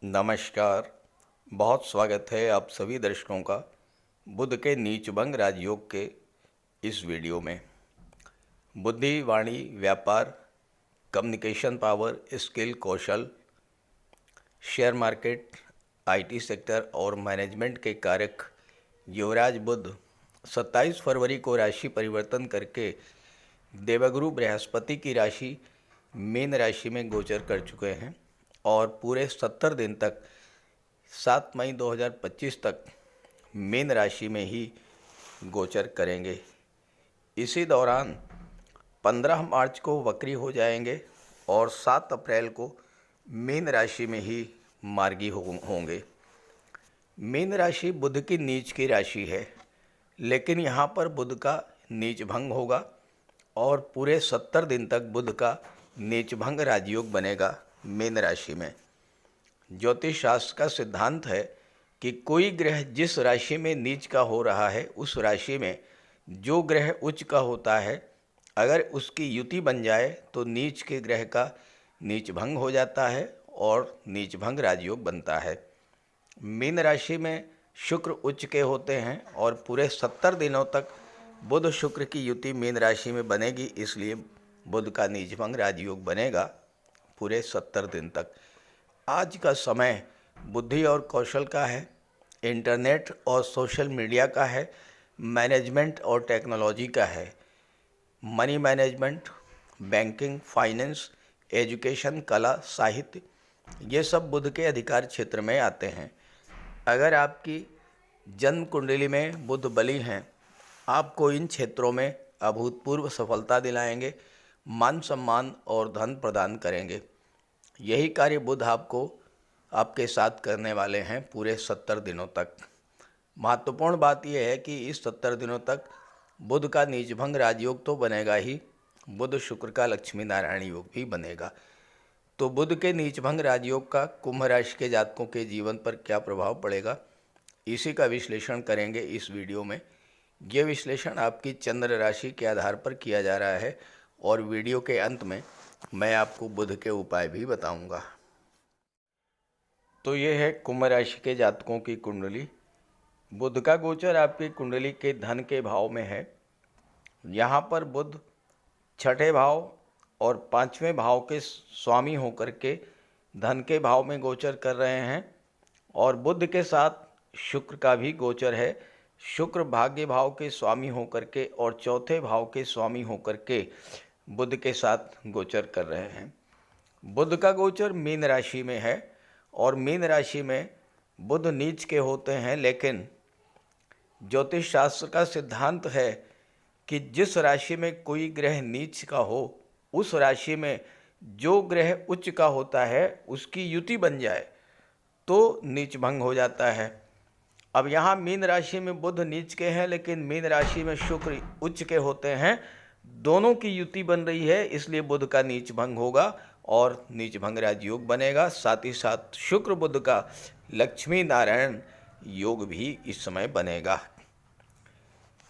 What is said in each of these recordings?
नमस्कार। बहुत स्वागत है आप सभी दर्शकों का बुध के नीचभंग राजयोग के इस वीडियो में। बुद्धि, वाणी, व्यापार, communication power, skill, Kaushal, share market, IT sector और मैनेजमेंट के कारक युवराज बुध 27 फरवरी को राशि परिवर्तन करके देवगुरु बृहस्पति की राशि मीन राशि में गोचर कर चुके हैं और पूरे 70 दिन तक 7 मई 2025 तक मीन राशि में ही गोचर करेंगे। इसी दौरान 15 मार्च को वक्री हो जाएंगे और 7 अप्रैल को मीन राशि में ही मार्गी होंगे। मीन राशि बुध की नीच की राशि है, लेकिन यहाँ पर बुध का नीच भंग होगा और पूरे 70 दिन तक बुध का नीच भंग राजयोग बनेगा मीन राशि में। ज्योतिष शास्त्र का सिद्धांत है कि कोई ग्रह जिस राशि में नीच का हो रहा है उस राशि में जो ग्रह उच्च का होता है, अगर उसकी युति बन जाए तो नीच के ग्रह का नीच भंग हो जाता है और नीच भंग राजयोग बनता है। मीन राशि में शुक्र उच्च के होते हैं और पूरे 70 दिनों तक बुध शुक्र की युति मीन राशि में बनेगी, इसलिए बुध का नीच भंग राजयोग बनेगा पूरे 70 दिन तक। आज का समय बुद्धि और कौशल का है, इंटरनेट और सोशल मीडिया का है, मैनेजमेंट और टेक्नोलॉजी का है। Money management, banking, finance, education, कला, साहित्य, ये सब बुध के अधिकार क्षेत्र में आते हैं। अगर आपकी जन्म कुंडली में बुध बली हैं, आपको इन क्षेत्रों में अभूतपूर्व सफलता दिलाएंगे, मान सम्मान और धन प्रदान करेंगे। यही कार्य बुध आपको आपके साथ करने वाले हैं पूरे 70 दिनों तक। महत्वपूर्ण बात यह है कि इस 70 दिनों तक बुध का नीचभंग राजयोग तो बनेगा ही, बुध शुक्र का लक्ष्मी नारायण योग भी बनेगा। तो बुध के नीचभंग राजयोग का कुंभ राशि के जातकों के जीवन पर क्या प्रभाव पड़ेगा, इसी का विश्लेषण करेंगे इस वीडियो में। ये विश्लेषण आपकी चंद्र राशि के आधार पर किया जा रहा है और वीडियो के अंत में मैं आपको बुध के उपाय भी बताऊंगा। तो ये है कुंभ राशि के जातकों की कुंडली। बुध का गोचर आपकी कुंडली के धन के भाव में है। यहाँ पर बुध छठे भाव और 5वें भाव के स्वामी होकर के धन के भाव में गोचर कर रहे हैं और बुध के साथ शुक्र का भी गोचर है। शुक्र भाग्य भाव के स्वामी होकर के और चौथे भाव के स्वामी होकर के बुध के साथ गोचर कर रहे हैं। बुध का गोचर मीन राशि में है और मीन राशि में बुध नीच के होते हैं, लेकिन ज्योतिष शास्त्र का सिद्धांत है कि जिस राशि में कोई ग्रह नीच का हो उस राशि में जो ग्रह उच्च का होता है उसकी युति बन जाए तो नीच भंग हो जाता है। अब यहाँ मीन राशि में बुध नीच के हैं, लेकिन मीन राशि में शुक्र उच्च के होते हैं, दोनों की युति बन रही है, इसलिए बुध का नीच भंग होगा और नीच भंग राजयोग बनेगा। साथ ही साथ शुक्र बुध का लक्ष्मी नारायण योग भी इस समय बनेगा।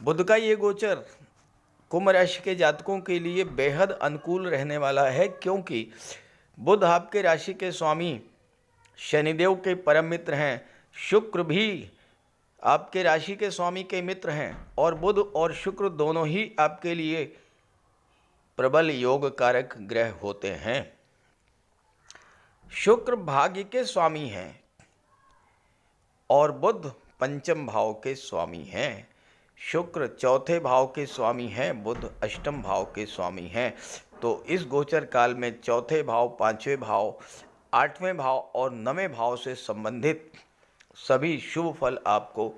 बुध का ये गोचर कुंभ राशि के जातकों के लिए बेहद अनुकूल रहने वाला है, क्योंकि बुध आपके राशि के स्वामी शनिदेव के परम मित्र हैं। शुक्र भी आपके राशि के स्वामी के मित्र हैं और बुध और शुक्र दोनों ही आपके लिए प्रबल योग कारक ग्रह होते हैं। शुक्र भाग्य के स्वामी हैं और बुध पंचम भाव के स्वामी हैं। शुक्र चौथे भाव के स्वामी हैं, बुध अष्टम भाव के स्वामी हैं। तो इस गोचर काल में चौथे भाव, पांचवें भाव, 8वें भाव और 9वें भाव से संबंधित सभी शुभ फल आपको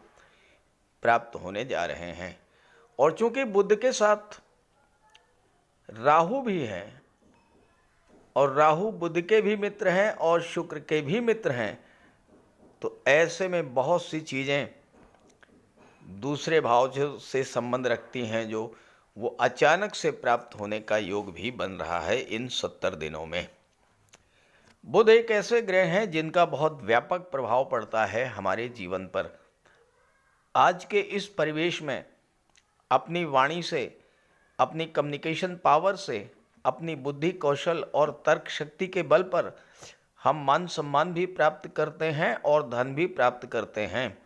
प्राप्त होने जा रहे हैं। और चूंकि बुध के साथ राहु भी हैं और राहु बुध के भी मित्र हैं और शुक्र के भी मित्र हैं, तो ऐसे में बहुत सी चीज़ें दूसरे भाव से संबंध रखती हैं जो वो अचानक से प्राप्त होने का योग भी बन रहा है इन 70 दिनों में। बुध एक ऐसे ग्रह हैं जिनका बहुत व्यापक प्रभाव पड़ता है हमारे जीवन पर। आज के इस परिवेश में अपनी वाणी से, अपनी कम्युनिकेशन पावर से, अपनी बुद्धि, कौशल और तर्क शक्ति के बल पर हम मान सम्मान भी प्राप्त करते हैं और धन भी प्राप्त करते हैं।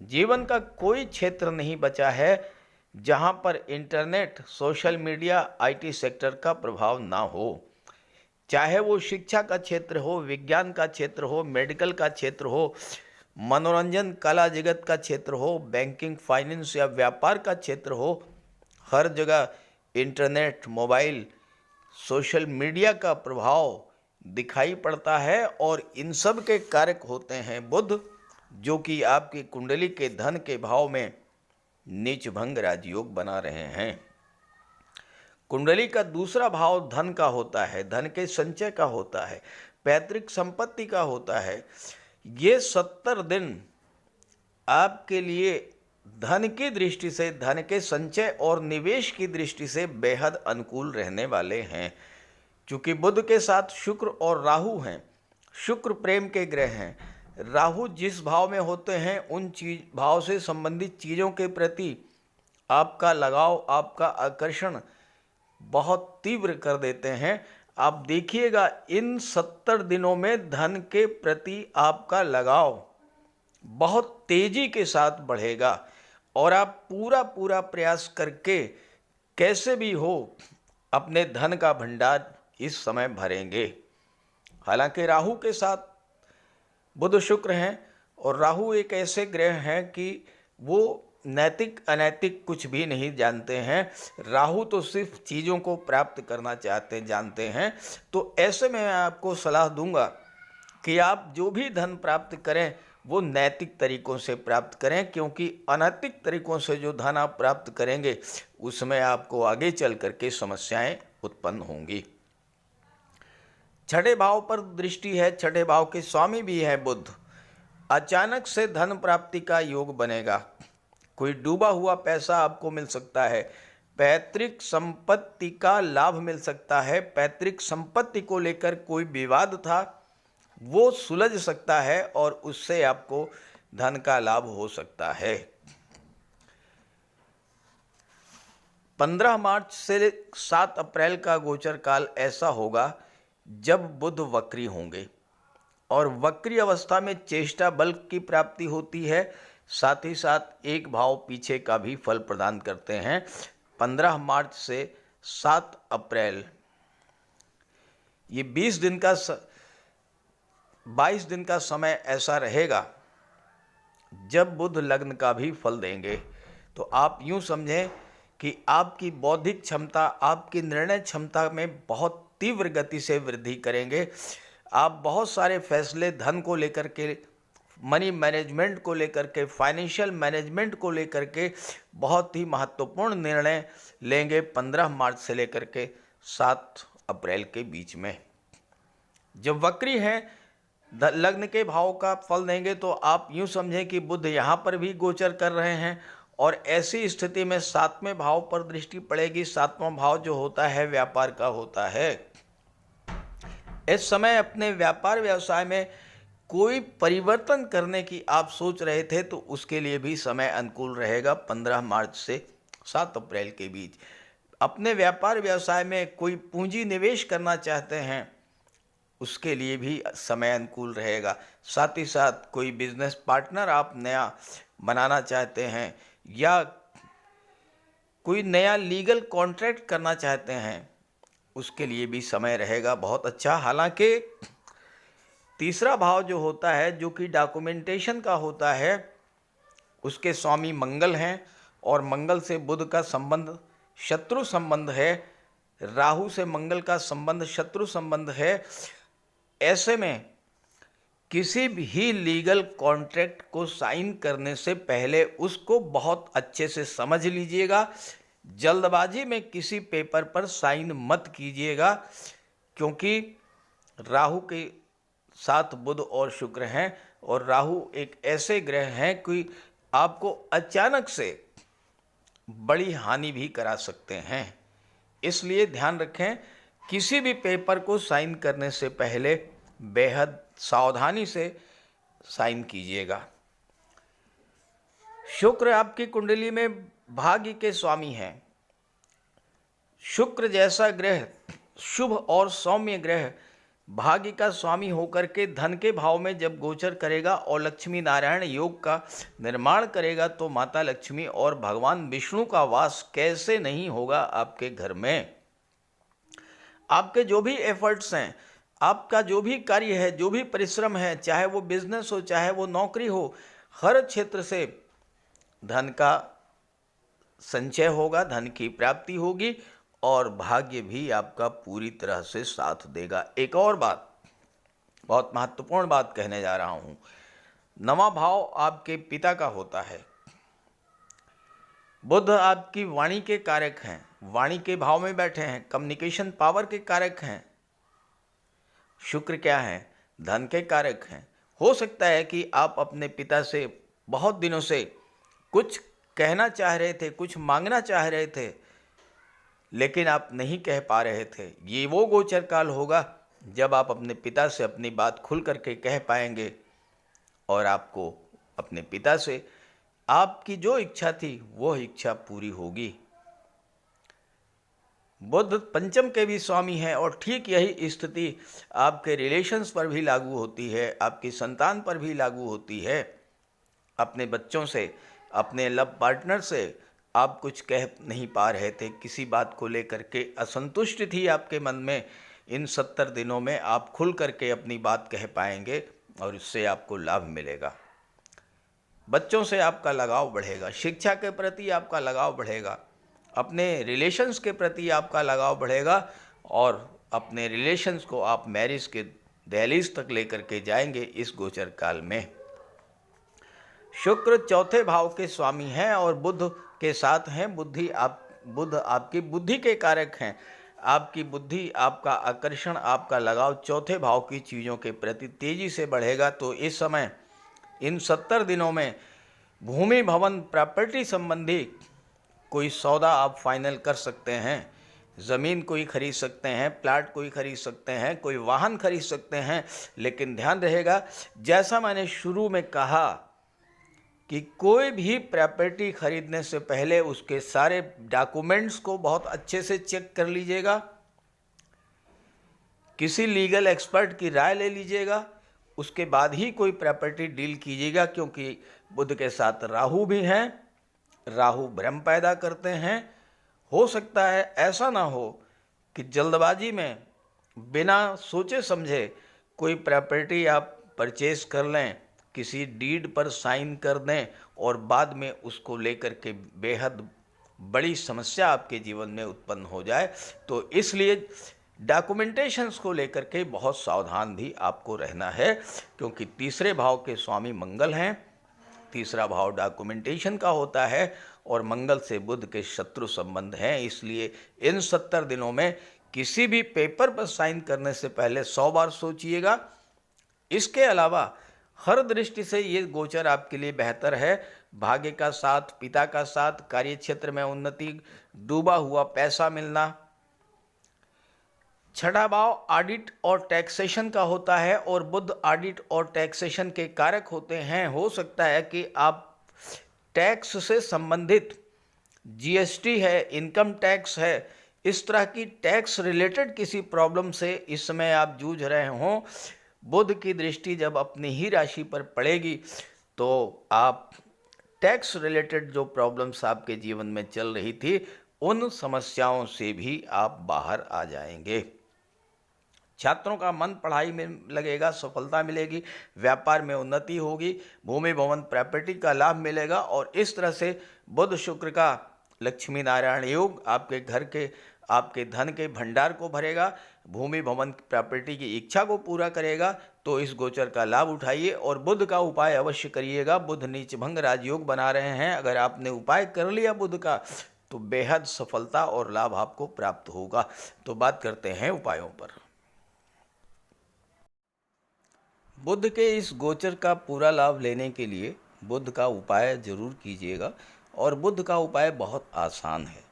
जीवन का कोई क्षेत्र नहीं बचा है जहां पर internet, social media, IT sector का प्रभाव ना हो। चाहे वो शिक्षा का क्षेत्र हो, विज्ञान का क्षेत्र हो, मेडिकल का क्षेत्र हो, मनोरंजन कला जगत का क्षेत्र हो, बैंकिंग, फाइनेंस या व्यापार का क्षेत्र हो, हर जगह इंटरनेट, मोबाइल, सोशल मीडिया का प्रभाव दिखाई पड़ता है। और इन सब के कारक होते हैं बुध, जो कि आपकी कुंडली के धन के भाव में नीच भंग राजयोग बना रहे हैं। कुंडली का दूसरा भाव धन का होता है, धन के संचय का होता है, पैतृक संपत्ति का होता है। ये 70 दिन आपके लिए धन की दृष्टि से, धन के संचय और निवेश की दृष्टि से बेहद अनुकूल रहने वाले हैं। क्योंकि बुध के साथ शुक्र और राहु हैं। शुक्र प्रेम के ग्रह हैं। राहु जिस भाव में होते हैं उन भाव से संबंधित चीज़ों के प्रति आपका लगाव, आपका आकर्षण बहुत तीव्र कर देते हैं। आप देखिएगा इन 70 दिनों में धन के प्रति आपका लगाव बहुत तेजी के साथ बढ़ेगा और आप पूरा प्रयास करके कैसे भी हो अपने धन का भंडार इस समय भरेंगे। हालांकि राहु के साथ बुध शुक्र हैं और राहु एक ऐसे ग्रह हैं कि वो नैतिक अनैतिक कुछ भी नहीं जानते हैं। राहु तो सिर्फ चीज़ों को प्राप्त करना जानते हैं। तो ऐसे में मैं आपको सलाह दूंगा कि आप जो भी धन प्राप्त करें वो नैतिक तरीकों से प्राप्त करें, क्योंकि अनैतिक तरीकों से जो धन आप प्राप्त करेंगे उसमें आपको आगे चल करके समस्याएं उत्पन्न होंगी। छठे भाव पर दृष्टि है, छठे भाव के स्वामी भी है बुध। अचानक से धन प्राप्ति का योग बनेगा। कोई डूबा हुआ पैसा आपको मिल सकता है। पैतृक संपत्ति का लाभ मिल सकता है। पैतृक संपत्ति को लेकर कोई विवाद था वो सुलझ सकता है और उससे आपको धन का लाभ हो सकता है। 15 मार्च से 7 अप्रैल का गोचर काल ऐसा होगा जब बुध वक्री होंगे और वक्री अवस्था में चेष्टा बल की प्राप्ति होती है। साथ ही साथ एक भाव पीछे का भी फल प्रदान करते हैं। 15 मार्च से 7 अप्रैल ये 22 दिन का समय ऐसा रहेगा जब बुध लग्न का भी फल देंगे। तो आप यूं समझें कि आपकी बौद्धिक क्षमता, आपकी निर्णय क्षमता में बहुत तीव्र गति से वृद्धि करेंगे। आप बहुत सारे फैसले धन को लेकर के, मनी मैनेजमेंट को लेकर के, फाइनेंशियल मैनेजमेंट को लेकर के बहुत ही महत्वपूर्ण निर्णय लेंगे 15 मार्च से लेकर के 7 अप्रैल के बीच में। जब वक्री हैं लग्न के भाव का फल देंगे तो आप यूं समझें कि बुध यहाँ पर भी गोचर कर रहे हैं और ऐसी स्थिति में 7वें भाव पर दृष्टि पड़ेगी। 7वां भाव जो होता है व्यापार का होता है। इस समय अपने व्यापार व्यवसाय में कोई परिवर्तन करने की आप सोच रहे थे तो उसके लिए भी समय अनुकूल रहेगा 15 मार्च से 7 अप्रैल के बीच। अपने व्यापार व्यवसाय में कोई पूंजी निवेश करना चाहते हैं उसके लिए भी समय अनुकूल रहेगा। साथ ही साथ कोई बिजनेस पार्टनर आप नया बनाना चाहते हैं या कोई नया लीगल कॉन्ट्रैक्ट करना चाहते हैं उसके लिए भी समय रहेगा बहुत अच्छा। हालांकि तीसरा भाव जो होता है, जो कि डॉक्यूमेंटेशन का होता है, उसके स्वामी मंगल हैं और मंगल से बुध का संबंध शत्रु संबंध है। राहु से मंगल का संबंध शत्रु संबंध है। ऐसे में किसी भी लीगल कॉन्ट्रैक्ट को साइन करने से पहले उसको बहुत अच्छे से समझ लीजिएगा। जल्दबाजी में किसी पेपर पर साइन मत कीजिएगा, क्योंकि राहु के साथ बुध और शुक्र हैं और राहु एक ऐसे ग्रह हैं कि आपको अचानक से बड़ी हानि भी करा सकते हैं। इसलिए ध्यान रखें, किसी भी पेपर को साइन करने से पहले बेहद सावधानी से साइन कीजिएगा। शुक्र आपकी कुंडली में भाग्य के स्वामी हैं। शुक्र जैसा ग्रह, शुभ और सौम्य ग्रह भाग्य का स्वामी होकर के धन के भाव में जब गोचर करेगा और लक्ष्मी नारायण योग का निर्माण करेगा तो माता लक्ष्मी और भगवान विष्णु का वास कैसे नहीं होगा आपके घर में। आपके जो भी एफर्ट्स हैं, आपका जो भी कार्य है, जो भी परिश्रम है, चाहे वो बिजनेस हो, चाहे वो नौकरी हो, हर क्षेत्र से धन का संचय होगा, धन की प्राप्ति होगी और भाग्य भी आपका पूरी तरह से साथ देगा। एक और बात, बहुत महत्वपूर्ण बात कहने जा रहा हूं। नवा भाव आपके पिता का होता है। बुध आपकी वाणी के कारक हैं, वाणी के भाव में बैठे हैं, कम्युनिकेशन पावर के कारक हैं। शुक्र क्या है? धन के कारक हैं। हो सकता है कि आप अपने पिता से बहुत दिनों से कुछ कहना चाह रहे थे, कुछ मांगना चाह रहे थे, लेकिन आप नहीं कह पा रहे थे। ये वो गोचर काल होगा जब आप अपने पिता से अपनी बात खुल करके कह पाएंगे और आपको अपने पिता से आपकी जो इच्छा थी वो इच्छा पूरी होगी। बुध पंचम के भी स्वामी हैं और ठीक यही स्थिति आपके रिलेशंस पर भी लागू होती है, आपकी संतान पर भी लागू होती है। अपने बच्चों से, अपने लव पार्टनर से आप कुछ कह नहीं पा रहे थे, किसी बात को लेकर के असंतुष्ट थी आपके मन में। इन 70 दिनों में आप खुल करके अपनी बात कह पाएंगे और इससे आपको लाभ मिलेगा। बच्चों से आपका लगाव बढ़ेगा, शिक्षा के प्रति आपका लगाव बढ़ेगा, अपने रिलेशंस के प्रति आपका लगाव बढ़ेगा और अपने रिलेशंस को आप मैरिज के दहलीज तक लेकर के जाएंगे इस गोचर काल में। शुक्र चौथे भाव के स्वामी हैं और बुध के साथ हैं। बुध आपकी बुद्धि के कारक हैं। आपकी बुद्धि, आपका आकर्षण, आपका लगाव चौथे भाव की चीज़ों के प्रति तेजी से बढ़ेगा। तो इस समय इन 70 दिनों में भूमि, भवन, प्रॉपर्टी संबंधी कोई सौदा आप फाइनल कर सकते हैं। ज़मीन कोई खरीद सकते हैं, प्लाट कोई खरीद सकते हैं, कोई वाहन खरीद सकते हैं। लेकिन ध्यान रहेगा, जैसा मैंने शुरू में कहा कि कोई भी प्रॉपर्टी खरीदने से पहले उसके सारे डॉक्यूमेंट्स को बहुत अच्छे से चेक कर लीजिएगा, किसी लीगल एक्सपर्ट की राय ले लीजिएगा, उसके बाद ही कोई प्रॉपर्टी डील कीजिएगा। क्योंकि बुध के साथ राहु भी हैं, राहु भ्रम पैदा करते हैं। हो सकता है ऐसा ना हो कि जल्दबाजी में बिना सोचे समझे कोई प्रॉपर्टी आप परचेज कर लें, किसी डीड पर साइन कर दें और बाद में उसको लेकर के बेहद बड़ी समस्या आपके जीवन में उत्पन्न हो जाए। तो इसलिए डॉक्यूमेंटेशंस को लेकर के बहुत सावधान भी आपको रहना है, क्योंकि तीसरे भाव के स्वामी मंगल हैं। तीसरा भाव डॉक्यूमेंटेशन का होता है और मंगल से बुध के शत्रु संबंध हैं। इसलिए इन 70 दिनों में किसी भी पेपर पर साइन करने से पहले 100 बार सोचिएगा। इसके अलावा हर दृष्टि से ये गोचर आपके लिए बेहतर है। भाग्य का साथ, पिता का साथ, कार्य क्षेत्र में उन्नति, डूबा हुआ पैसा मिलना। छठा भाव ऑडिट और टैक्सेशन का होता है और बुध ऑडिट और टैक्सेशन के कारक होते हैं। हो सकता है कि आप टैक्स से संबंधित, जीएसटी है, इनकम टैक्स है, इस तरह की टैक्स रिलेटेड किसी प्रॉब्लम से इस समय आप जूझ रहे हों। बुध की दृष्टि जब अपनी ही राशि पर पड़ेगी तो आप टैक्स रिलेटेड जो प्रॉब्लम्स आपके जीवन में चल रही थी उन समस्याओं से भी आप बाहर आ जाएंगे। छात्रों का मन पढ़ाई में लगेगा, सफलता मिलेगी, व्यापार में उन्नति होगी, भूमि, भवन, प्रॉपर्टी का लाभ मिलेगा और इस तरह से बुध शुक्र का लक्ष्मी नारायण योग आपके घर के, आपके धन के भंडार को भरेगा, भूमि, भवन, प्रॉपर्टी की इच्छा को पूरा करेगा। तो इस गोचर का लाभ उठाइए और बुध का उपाय अवश्य करिएगा। बुध नीच भंग राजयोग बना रहे हैं। अगर आपने उपाय कर लिया बुध का तो बेहद सफलता और लाभ आपको प्राप्त होगा। तो बात करते हैं उपायों पर। बुध के इस गोचर का पूरा लाभ लेने के लिए बुध का उपाय जरूर कीजिएगा और बुध का उपाय बहुत आसान है।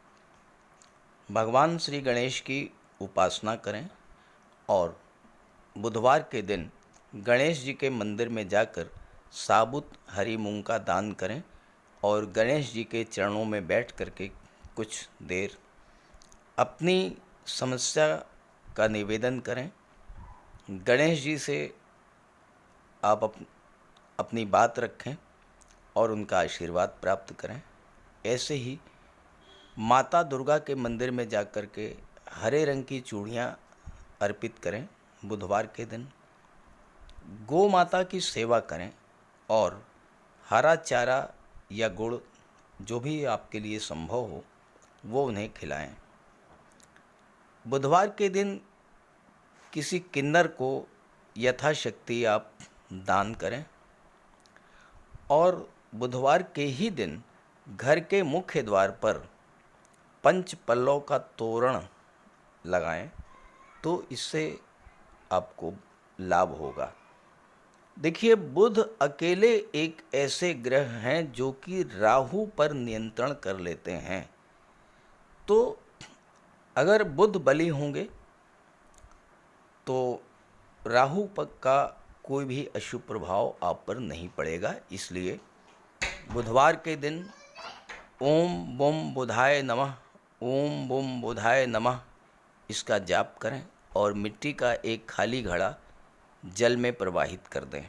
भगवान श्री गणेश की उपासना करें और बुधवार के दिन गणेश जी के मंदिर में जाकर साबुत हरी मूंग का दान करें और गणेश जी के चरणों में बैठ करके कुछ देर अपनी समस्या का निवेदन करें गणेश जी से आप अपनी बात रखें और उनका आशीर्वाद प्राप्त करें। ऐसे ही माता दुर्गा के मंदिर में जाकर के हरे रंग की चूड़ियाँ अर्पित करें। बुधवार के दिन गौ माता की सेवा करें और हरा चारा या गुड़ जो भी आपके लिए संभव हो वो उन्हें खिलाएं। बुधवार के दिन किसी किन्नर को यथाशक्ति आप दान करें और बुधवार के ही दिन घर के मुख्य द्वार पर पंच पल्लव का तोरण लगाएं, तो इससे आपको लाभ होगा। देखिए, बुध अकेले एक ऐसे ग्रह हैं जो कि राहु पर नियंत्रण कर लेते हैं। तो अगर बुध बली होंगे तो राहु पर का कोई भी अशुभ प्रभाव आप पर नहीं पड़ेगा। इसलिए बुधवार के दिन ओम बुम बुधाय नमः, ओम बुम बुधाय नमः इसका जाप करें और मिट्टी का एक खाली घड़ा जल में प्रवाहित कर दें।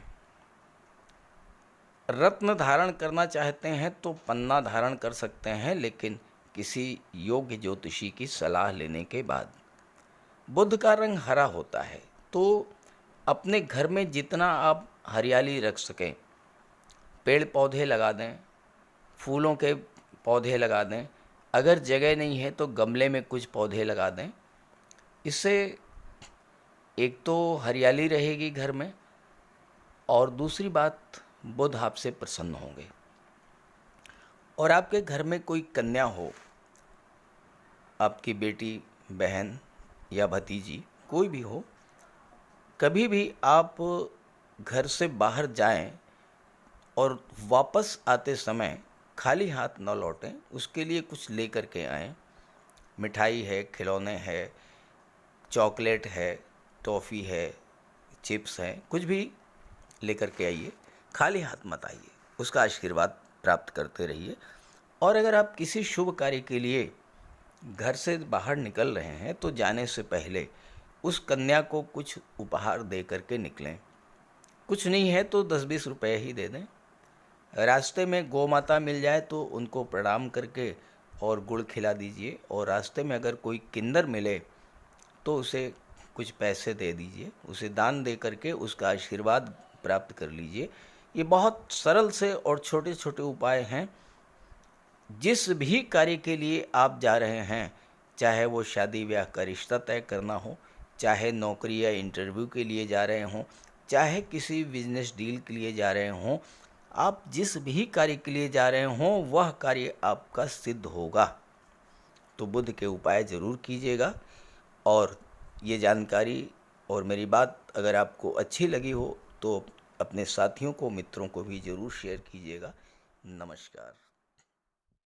रत्न धारण करना चाहते हैं तो पन्ना धारण कर सकते हैं, लेकिन किसी योग्य ज्योतिषी की सलाह लेने के बाद। बुध का रंग हरा होता है, तो अपने घर में जितना आप हरियाली रख सकें, पेड़ पौधे लगा दें, फूलों के पौधे लगा दें। अगर जगह नहीं है तो गमले में कुछ पौधे लगा दें। इससे एक तो हरियाली रहेगी घर में और दूसरी बात, बुध आपसे प्रसन्न होंगे। और आपके घर में कोई कन्या हो, आपकी बेटी, बहन या भतीजी कोई भी हो, कभी भी आप घर से बाहर जाएं और वापस आते समय खाली हाथ न लौटें, उसके लिए कुछ लेकर के आएं। मिठाई है, खिलौने है, चॉकलेट है, टॉफ़ी है, चिप्स हैं, कुछ भी लेकर के आइए। खाली हाथ मत आइए, उसका आशीर्वाद प्राप्त करते रहिए। और अगर आप किसी शुभ कार्य के लिए घर से बाहर निकल रहे हैं तो जाने से पहले उस कन्या को कुछ उपहार दे करके निकलें। कुछ नहीं है तो 10-20 रुपए ही दे दें। रास्ते में गौ माता मिल जाए तो उनको प्रणाम करके और गुड़ खिला दीजिए। और रास्ते में अगर कोई किन्नर मिले तो उसे कुछ पैसे दे दीजिए, उसे दान दे करके उसका आशीर्वाद प्राप्त कर लीजिए। ये बहुत सरल से और छोटे छोटे उपाय हैं। जिस भी कार्य के लिए आप जा रहे हैं, चाहे वो शादी ब्याह का रिश्ता तय करना हो, चाहे नौकरी या इंटरव्यू के लिए जा रहे हों, चाहे किसी बिजनेस डील के लिए जा रहे हों, आप जिस भी कार्य के लिए जा रहे हों वह कार्य आपका सिद्ध होगा। तो बुध के उपाय ज़रूर कीजिएगा। और ये जानकारी और मेरी बात अगर आपको अच्छी लगी हो तो अपने साथियों को, मित्रों को भी ज़रूर शेयर कीजिएगा। नमस्कार।